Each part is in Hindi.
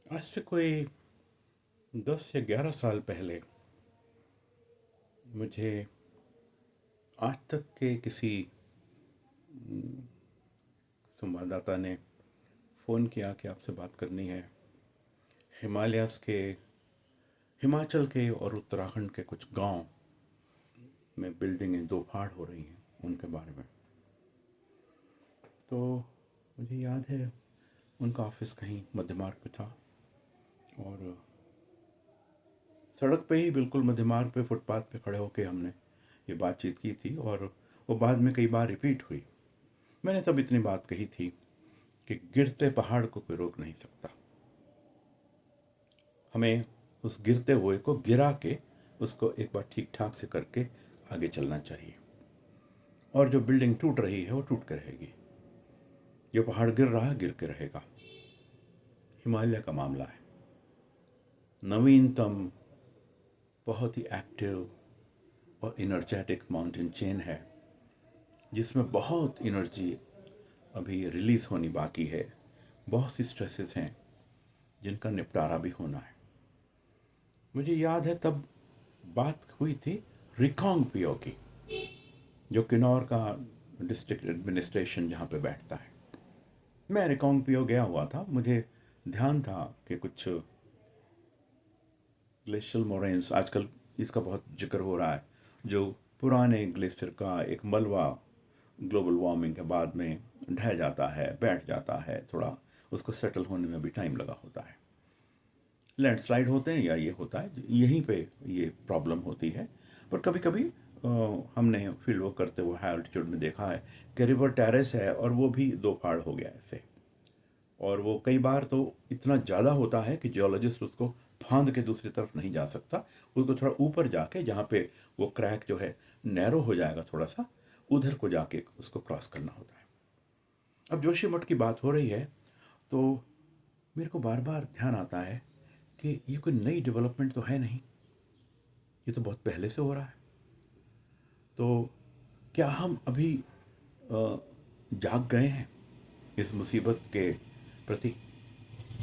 आज से कोई 10 या 11 साल पहले मुझे आज तक के किसी संवाददाता ने फ़ोन किया कि आपसे बात करनी है। हिमालयाज़ के हिमाचल के और उत्तराखंड के कुछ गांव में बिल्डिंगें दो फाड़ हो रही हैं, उनके बारे में। तो मुझे याद है उनका ऑफिस कहीं मध्य मार्ग पे था और सड़क पे ही बिल्कुल मध्य मार्ग पे फुटपाथ पे खड़े होके हमने ये बातचीत की थी और वो बाद में कई बार रिपीट हुई। मैंने तब इतनी बात कही थी कि गिरते पहाड़ को कोई रोक नहीं सकता। हमें उस गिरते हुए को गिरा के उसको एक बार ठीक ठाक से करके आगे चलना चाहिए। और जो बिल्डिंग टूट रही है वो टूट के रहेगी, जो पहाड़ गिर रहा है गिर के रहेगा। हिमालय का मामला है, नवीनतम, बहुत ही एक्टिव और इनर्जेटिक माउंटेन चेन है जिसमें बहुत एनर्जी अभी रिलीज होनी बाकी है। बहुत सी स्ट्रेसेस हैं जिनका निपटारा भी होना है। मुझे याद है तब बात हुई थी रिकांग पियो की, जो किन्नौर का डिस्ट्रिक्ट एडमिनिस्ट्रेशन जहाँ पे बैठता है। मैं रिकांग पियो गया हुआ था। मुझे ध्यान था कि कुछ ग्लेशियल मोरेन्स, आजकल इसका बहुत जिक्र हो रहा है, जो पुराने ग्लेशियर का एक मलबा ग्लोबल वार्मिंग के बाद में ढह जाता है, बैठ जाता है, थोड़ा उसको सेटल होने में भी टाइम लगा होता है। लैंडस्लाइड होते हैं या ये होता है, यहीं पे ये प्रॉब्लम होती है। पर कभी कभी हमने फील्ड वर्क करते हुए हाई अल्टीट्यूड में देखा है कि रिवर टेरेस है और वो भी दो फाड़ हो गया ऐसे। और वो कई बार तो इतना ज़्यादा होता है कि जियोलॉजिस्ट उसको फांद के दूसरी तरफ नहीं जा सकता, उसको थोड़ा ऊपर जाके जहाँ पे वो क्रैक जो है नैरो हो जाएगा थोड़ा सा, उधर को जाके उसको क्रॉस करना होता है। अब जोशीमठ की बात हो रही है तो मेरे को बार बार ध्यान आता है कि ये कोई नई डेवलपमेंट तो है नहीं, ये तो बहुत पहले से हो रहा है। तो क्या हम अभी जाग गए हैं इस मुसीबत के प्रति?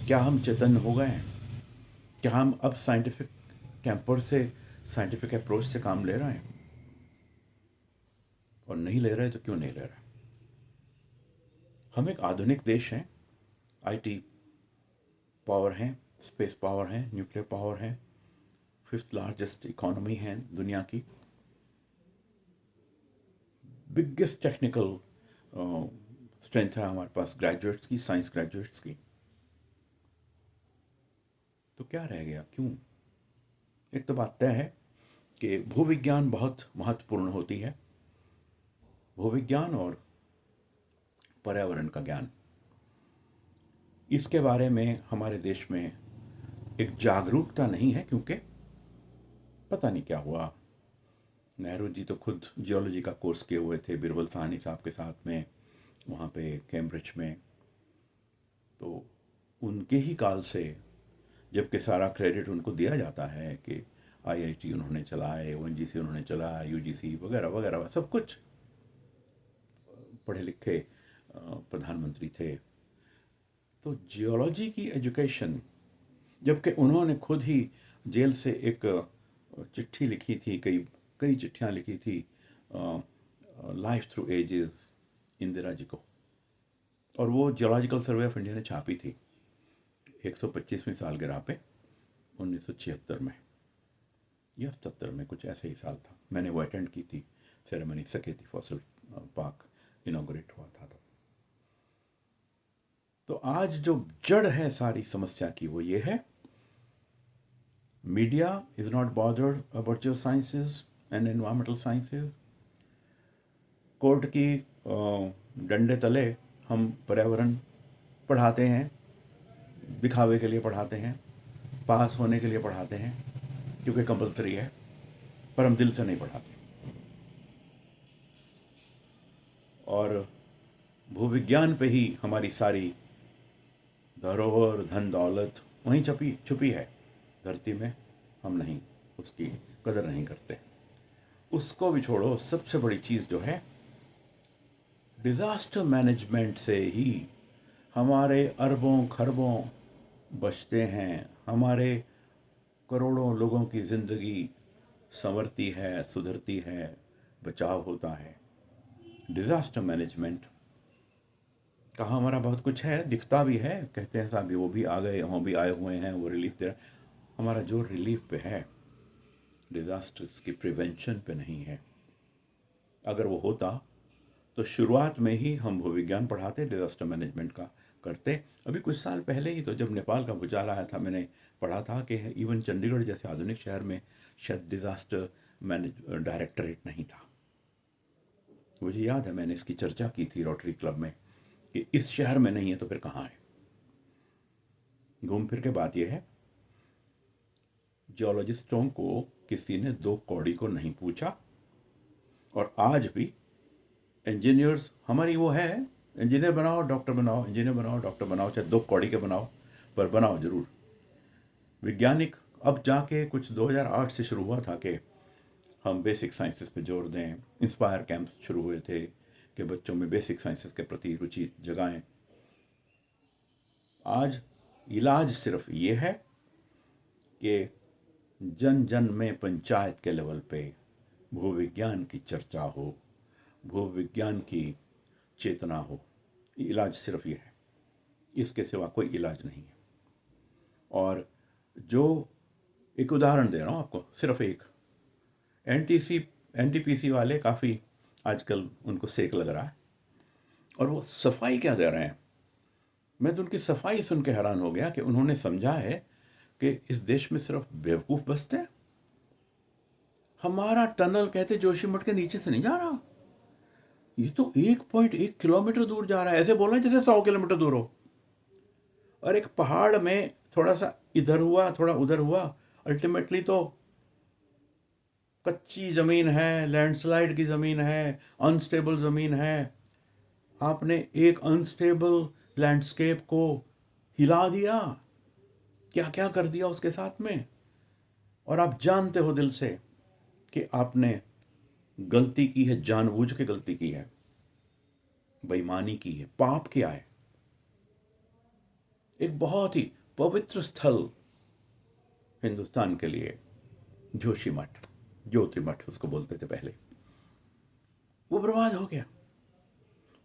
क्या हम चेतन हो गए हैं? क्या हम अब साइंटिफिक टेम्पर से, साइंटिफिक अप्रोच से काम ले रहे हैं? और नहीं ले रहे तो क्यों नहीं ले रहे? हम एक आधुनिक देश हैं, आईटी पावर हैं, स्पेस पावर हैं, न्यूक्लियर पावर हैं, फिफ्थ लार्जेस्ट इकोनॉमी है दुनिया की, बिगेस्ट टेक्निकल स्ट्रेंथ है हमारे पास ग्रेजुएट्स की, साइंस ग्रेजुएट्स की। तो क्या रह गया, क्यों? एक तो बात तय है कि भूविज्ञान बहुत महत्वपूर्ण होती है। भूविज्ञान और पर्यावरण का ज्ञान, इसके बारे में हमारे देश में एक जागरूकता नहीं है, क्योंकि पता नहीं क्या हुआ। नेहरू जी तो खुद जियोलॉजी का कोर्स किए हुए थे बिरबल साहनी साहब के साथ में वहाँ पे कैम्ब्रिज में। तो उनके ही काल से, जबकि सारा क्रेडिट उनको दिया जाता है कि आईआईटी उन्होंने चलाए, ओएनजीसी उन्होंने चलाया, यूजीसी वगैरह वगैरह सब कुछ, पढ़े लिखे प्रधानमंत्री थे। तो जियोलॉजी की एजुकेशन, जबकि उन्होंने खुद ही जेल से एक चिट्ठी लिखी थी, कई कई चिट्ठियाँ लिखी थी life through edges Indira ji को, और वो जियोलॉजिकल सर्वे ऑफ इंडिया ने छापी थी 125वीं सालगिरह पे 1976 में या 77 में, कुछ ऐसे ही साल था। मैंने वो अटेंड की थी सेरेमनी, सकेती फॉसिल पार्क इनॉग्रेट हुआ था तब। तो आज जो जड़ है सारी समस्या की वो ये है, media is not bothered about your sciences and environmental sciences. Court की डंडे तले हम पर्यावरण पढ़ाते हैं, दिखावे के लिए पढ़ाते हैं, पास होने के लिए पढ़ाते हैं क्योंकि कंपलसरी है, पर हम दिल से नहीं पढ़ाते। और भूविज्ञान पे ही हमारी सारी धरोहर, धन दौलत वहीं छपी छुपी है धरती में, हम नहीं, उसकी कदर नहीं करते। उसको भी छोड़ो, सबसे बड़ी चीज़ जो है, डिज़ास्टर मैनेजमेंट से ही हमारे अरबों खरबों बचते हैं, हमारे करोड़ों लोगों की ज़िंदगी संवरती है, सुधरती है, बचाव होता है। डिज़ास्टर मैनेजमेंट कहाँ हमारा बहुत कुछ है, दिखता भी है, कहते हैं साहब वो भी आ गए, हम भी आए हुए हैं, वो रिलीफ दे रहे। हमारा जो रिलीफ पे है, डिज़ास्टर्स की प्रिवेंशन पे नहीं है। अगर वो होता तो शुरुआत में ही हम भूविज्ञान पढ़ाते, डिज़ास्टर मैनेजमेंट का करते। अभी कुछ साल पहले ही तो जब नेपाल का भूचाल आया था, मैंने पढ़ा था कि इवन चंडीगढ़ जैसे आधुनिक शहर में शायद डिज़ास्टर मैनेज डायरेक्टरेट नहीं था। मुझे याद है मैंने इसकी चर्चा की थी रोटरी क्लब में कि इस शहर में नहीं है तो फिर कहाँ है। घूम फिर के बात यह है, जियोलॉजिस्टों को किसी ने दो कौड़ी को नहीं पूछा, और आज भी इंजीनियर्स हमारी वो है, इंजीनियर बनाओ डॉक्टर बनाओ, इंजीनियर बनाओ डॉक्टर बनाओ, चाहे दो कौड़ी के बनाओ, पर बनाओ जरूर। वैज्ञानिक अब जाके कुछ 2008 से शुरू हुआ था कि हम बेसिक साइंसेस पे जोर दें, इंस्पायर कैंप्स शुरू हुए थे कि बच्चों में बेसिक साइंसेस के प्रति रुचि जगाएं। आज इलाज सिर्फ ये है कि जन जन में पंचायत के लेवल पे भूविज्ञान की चर्चा हो, भूविज्ञान की चेतना हो। इलाज सिर्फ ये है, इसके सिवा कोई इलाज नहीं है। और जो एक उदाहरण दे रहा हूँ आपको, सिर्फ एक, एनटीसी एनटीपीसी वाले काफ़ी आजकल उनको सेक लग रहा है, और वो सफाई क्या दे रहे हैं। मैं तो उनकी सफाई सुन के हैरान हो गया कि उन्होंने समझा है कि इस देश में सिर्फ बेवकूफ़ बसते हैं। हमारा टनल कहते जोशीमठ के नीचे से नहीं जा रहा, ये तो 1.1 किलोमीटर दूर जा रहा है। ऐसे बोल रहे हैं जैसे 100 किलोमीटर दूर हो। और एक पहाड़ में थोड़ा सा इधर हुआ थोड़ा उधर हुआ, अल्टीमेटली तो कच्ची ज़मीन है, लैंडस्लाइड की ज़मीन है, अनस्टेबल ज़मीन है। आपने एक अनस्टेबल लैंडस्केप को हिला दिया, क्या क्या कर दिया उसके साथ में। और आप जानते हो दिल से कि आपने गलती की है, जानबूझ के गलती की है, बेईमानी की है, पाप किया है। एक बहुत ही पवित्र स्थल हिंदुस्तान के लिए, जोशीमठ, ज्योतिमठ उसको बोलते थे पहले, वो बर्बाद हो गया।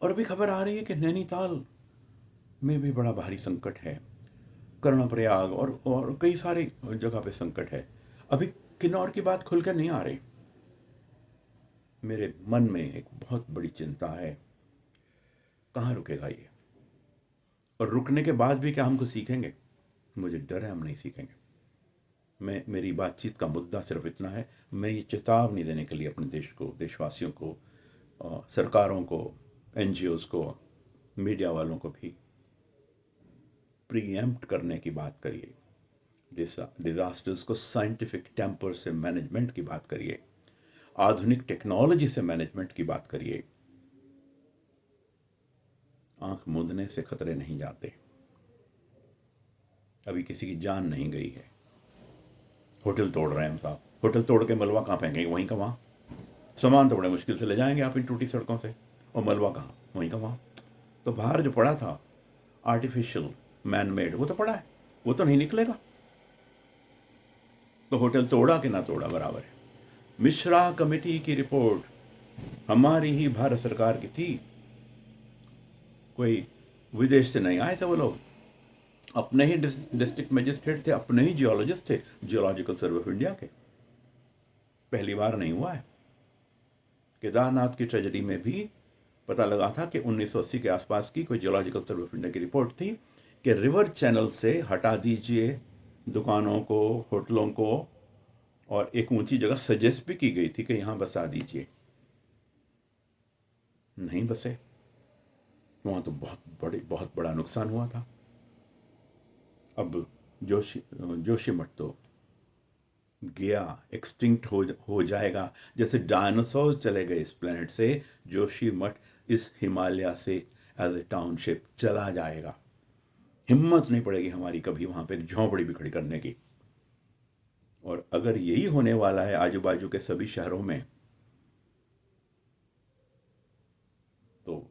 और अभी खबर आ रही है कि नैनीताल में भी बड़ा भारी संकट है, कर्णप्रयाग और कई सारी जगह पे संकट है। अभी किन्नौर की बात खुलकर नहीं आ रही। मेरे मन में एक बहुत बड़ी चिंता है, कहाँ रुकेगा ये, और रुकने के बाद भी क्या हम कुछ सीखेंगे। मुझे डर है हम नहीं सीखेंगे। मेरी बातचीत का मुद्दा सिर्फ इतना है, मैं ये चेतावनी देने के लिए अपने देश को, देशवासियों को, सरकारों को, एनजीओज़ को, मीडिया वालों को भी प्रीएम्प्ट करने की बात करिए। डिज़ास्टर्स को साइंटिफिक टेम्पर से मैनेजमेंट की बात करिए, आधुनिक टेक्नोलॉजी से मैनेजमेंट की बात करिए। आंख मूंदने से खतरे नहीं जाते। अभी किसी की जान नहीं गई है। होटल तोड़ रहे हैं हम साहब, होटल तोड़ के मलबा कहाँ फेंकेंगे, वहीं का वहाँ। सामान तो बड़े मुश्किल से ले जाएंगे आप इन टूटी सड़कों से, और मलबा कहाँ, वहीं का वहाँ। तो बाहर जो पड़ा था आर्टिफिशियल मैन मेड, वो तो पड़ा है, वो तो नहीं निकलेगा। तो होटल तोड़ा कि ना तोड़ा बराबर है। मिश्रा कमेटी की रिपोर्ट हमारी ही भारत सरकार की थी, कोई विदेश से नहीं आए थे वो लोग, अपने ही डिस्ट्रिक्ट मजिस्ट्रेट थे, अपने ही जियोलॉजिस्ट थे, जियोलॉजिकल सर्वे ऑफ इंडिया के। पहली बार नहीं हुआ है। केदारनाथ की ट्रेजेडी में भी पता लगा था कि 1980 के आसपास की कोई जियोलॉजिकल सर्वे ऑफ इंडिया की रिपोर्ट थी कि रिवर चैनल से हटा दीजिए दुकानों को, होटलों को, और एक ऊंची जगह सजेस्ट भी की गई थी कि यहाँ बसा दीजिए। नहीं बसे, वहाँ तो बहुत बड़ा नुकसान हुआ था। अब जोशीमठ तो गया, एक्सटिंक्ट हो जाएगा। जैसे डायनासोर चले गए इस प्लेनेट से, जोशीमठ इस हिमालय से एज ए टाउनशिप चला जाएगा। हिम्मत नहीं पड़ेगी हमारी कभी वहाँ पे एक झोंपड़ी भी खड़ी करने की। और अगर यही होने वाला है आजू बाजू के सभी शहरों में, तो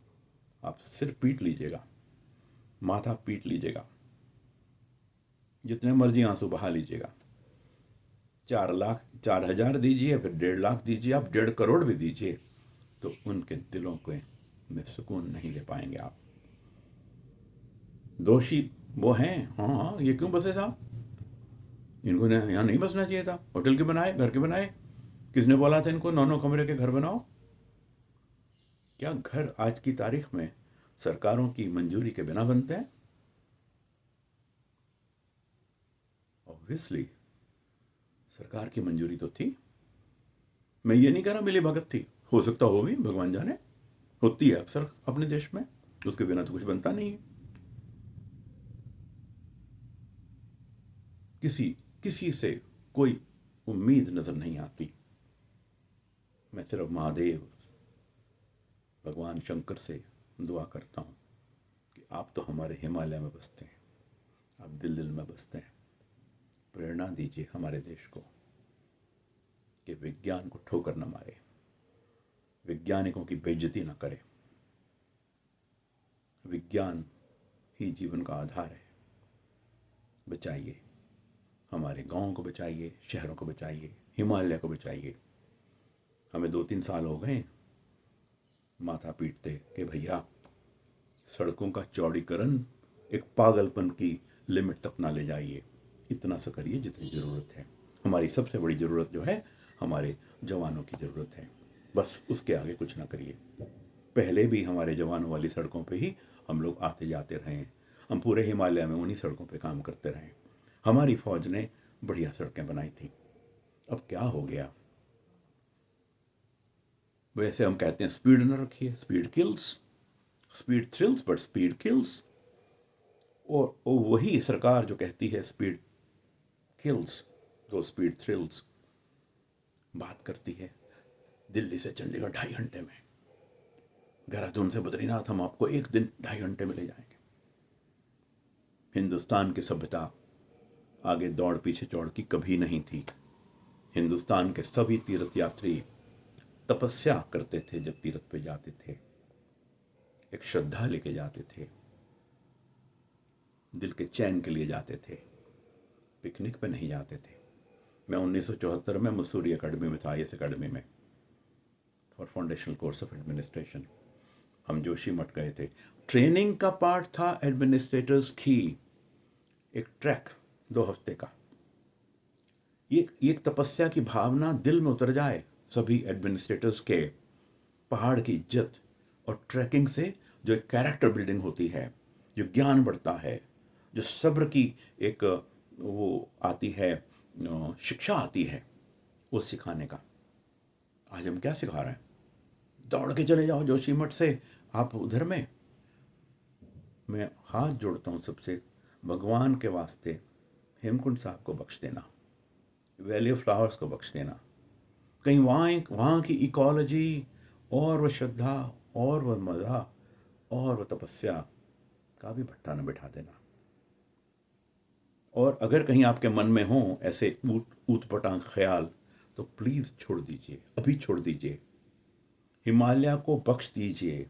आप सिर पीट लीजिएगा, माथा पीट लीजिएगा। जितने मर्जी आंसू बहा लीजिएगा, 4 लाख 4,000 दीजिए, फिर 1.5 लाख दीजिए, आप 1.5 करोड़ भी दीजिए, तो उनके दिलों को में सुकून नहीं ले पाएंगे आप। दोषी वो हैं, हाँ हाँ, ये क्यों बसे साहब, इनको यहाँ नहीं बसना चाहिए था, होटल के बनाए, घर के बनाए, किसने बोला था इनको 9 9 कमरे के घर बनाओ? क्या घर आज की तारीख में सरकारों की मंजूरी के बिना बनते हैं? ऑब्वियसली सरकार की मंजूरी तो थी। मैं ये नहीं कह रहा मिली भगत थी, हो सकता हो भी, भगवान जाने, होती है अक्सर अपने देश में, उसके बिना तो कुछ बनता नहीं है। किसी किसी से कोई उम्मीद नजर नहीं आती। मैं सिर्फ महादेव भगवान शंकर से दुआ करता हूँ कि आप तो हमारे हिमालय में बसते हैं, आप दिल दिल में बसते हैं, प्रेरणा दीजिए हमारे देश को कि विज्ञान को ठोकर न मारे, वैज्ञानिकों की बेइज्जती न करे। विज्ञान ही जीवन का आधार है। बचाइए, हमारे गांवों को बचाइए, शहरों को बचाइए, हिमालय को बचाइए। हमें 2 3 साल हो गए माथा पीटते कि भैया सड़कों का चौड़ीकरण एक पागलपन की लिमिट तक ना ले जाइए, इतना सा करिए जितनी ज़रूरत है। हमारी सबसे बड़ी ज़रूरत जो है हमारे जवानों की ज़रूरत है, बस उसके आगे कुछ ना करिए। पहले भी हमारे जवानों वाली सड़कों पे ही हम लोग आते जाते रहे हैं, हम पूरे हिमालय में उन्हीं सड़कों पे काम करते रहे। हमारी फौज ने बढ़िया सड़कें बनाई थी। अब क्या हो गया? वैसे हम कहते हैं स्पीड न रखिए, speed kills, speed thrills but speed kills. और वही सरकार जो कहती है स्पीड किल्स तो स्पीड थ्रिल्स, बात करती है दिल्ली से चंडीगढ़ 2.5 घंटे में, देहरादून से बद्रीनाथ हम आपको 1 दिन 2.5 घंटे में ले जाएंगे। हिंदुस्तान की सभ्यता आगे दौड़ पीछे चौड़ की कभी नहीं थी। हिंदुस्तान के सभी तीर्थ यात्री तपस्या करते थे, जब तीर्थ पे जाते थे एक श्रद्धा लेके जाते थे, दिल के चैन के लिए जाते थे, पिकनिक पे नहीं जाते थे। मैं 1974 में मसूरी एकेडमी में था, IAS एकेडमी में, for foundational course of administration. हम जोशी मठ गए थे, ट्रेनिंग का पार्ट था एडमिनिस्ट्रेटर्स की एक ट्रैक 2 हफ्ते का। ये एक तपस्या की भावना दिल में उतर जाए सभी एडमिनिस्ट्रेटर्स के, पहाड़ की इज्जत और ट्रैकिंग से जो एक कैरेक्टर बिल्डिंग होती है, जो ज्ञान बढ़ता है, जो सब्र की एक वो आती है, शिक्षा आती है, वो सिखाने का। आज हम क्या सिखा रहे हैं? दौड़ के चले जाओ जोशी मठ से आप उधर में। मैं हाथ जोड़ता हूँ सबसे, भगवान के वास्ते हेमकुंड साहब को बख्श देना, वैली ऑफ फ्लावर्स को बख्श देना। कहीं वहाँ की इकोलॉजी और वह श्रद्धा और वह मज़ा और वह तपस्या का भी भट्टा न बिठा देना। और अगर कहीं आपके मन में हो ऐसे ऊट पटांग ख्याल, तो प्लीज़ छोड़ दीजिए, अभी छोड़ दीजिए, हिमालय को बख्श दीजिए।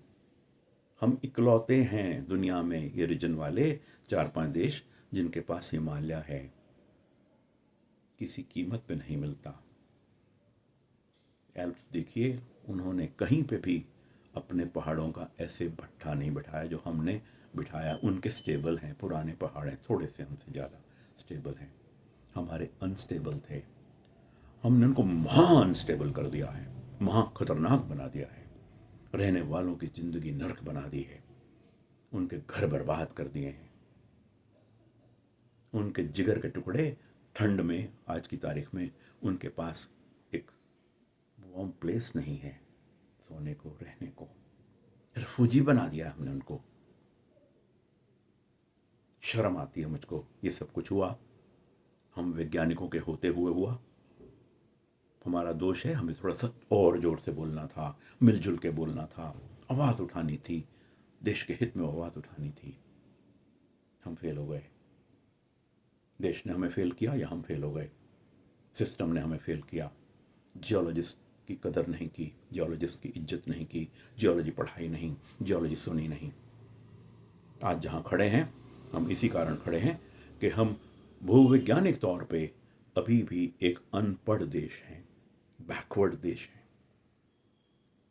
हम इकलौते हैं दुनिया में, ये रीजन वाले 4 5 देश जिनके पास हिमालय है, किसी कीमत पे नहीं मिलता। एल्प्स देखिए, उन्होंने कहीं पे भी अपने पहाड़ों का ऐसे भट्ठा नहीं बिठाया जो हमने बिठाया। उनके स्टेबल हैं, पुराने पहाड़ हैं, थोड़े से हमसे ज़्यादा स्टेबल हैं, हमारे अनस्टेबल थे। हमने उनको महा अनस्टेबल कर दिया है, महा खतरनाक बना दिया है, रहने वालों की ज़िंदगी नरक बना दी है, उनके घर बर्बाद कर दिए हैं, उनके जिगर के टुकड़े ठंड में आज की तारीख में उनके पास एक वार्म प्लेस नहीं है सोने को, रहने को, रिफ्यूजी बना दिया हमने उनको। शर्म आती है मुझको, ये सब कुछ हुआ हम वैज्ञानिकों के होते हुए हुआ। हमारा दोष है, हमें थोड़ा सा और जोर से बोलना था, मिलजुल के बोलना था, आवाज़ उठानी थी, देश के हित में आवाज़ उठानी थी। हम फेल हो गए, देश ने हमें फेल किया या हम फेल हो गए, सिस्टम ने हमें फेल किया। जियोलॉजिस्ट की कदर नहीं की, जियोलॉजिस्ट की इज्जत नहीं की, जियोलॉजी पढ़ाई नहीं, जियोलॉजी सुनी नहीं। आज जहाँ खड़े हैं हम इसी कारण खड़े हैं कि हम भूवैज्ञानिक तौर पे अभी भी एक अनपढ़ देश है, बैकवर्ड देश है।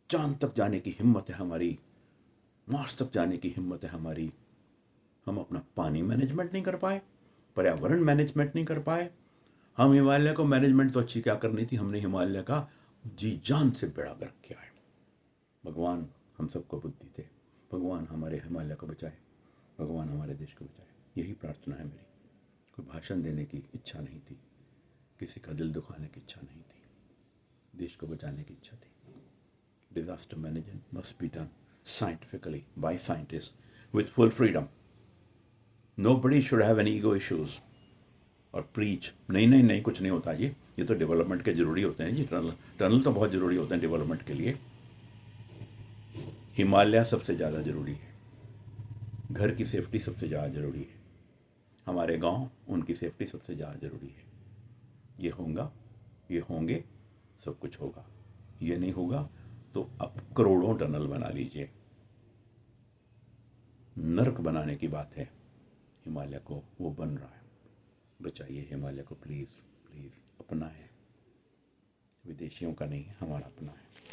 चांद तक जाने की हिम्मत है हमारी, मार्स तक जाने की हिम्मत है हमारी, हम अपना पानी मैनेजमेंट नहीं कर पाए, पर्यावरण मैनेजमेंट नहीं कर पाए। हम हिमालय को मैनेजमेंट तो अच्छी क्या करनी थी, हमने हिमालय का जी जान से बेड़ा गर्क किया है। भगवान हम सबको बुद्धि दे, भगवान हमारे हिमालय को बचाए, भगवान हमारे देश को बचाए। यही प्रार्थना है मेरी। कोई भाषण देने की इच्छा नहीं थी, किसी का दिल दुखाने की इच्छा नहीं थी, देश को बचाने की इच्छा थी। Disaster management must be done scientifically by scientist with full freedom. Nobody should have any ego issues और प्रीच नहीं नहीं नहीं कुछ नहीं होता जी, ये तो डेवलपमेंट के जरूरी होते हैं जी। टनल तो बहुत जरूरी होते हैं डेवलपमेंट के लिए। हिमालय सबसे ज़्यादा जरूरी है, घर की सेफ्टी सबसे ज़्यादा जरूरी है, हमारे गांव उनकी सेफ्टी सबसे ज़्यादा जरूरी है। ये होगा, ये होंगे, सब कुछ होगा। ये नहीं होगा तो अब करोड़ों टनल बना लीजिए, नर्क बनाने की बात है। हिमालय को वो बन रहा है, बचाइए हिमालय को प्लीज़ प्लीज़। अपना है, विदेशियों का नहीं, हमारा अपना है।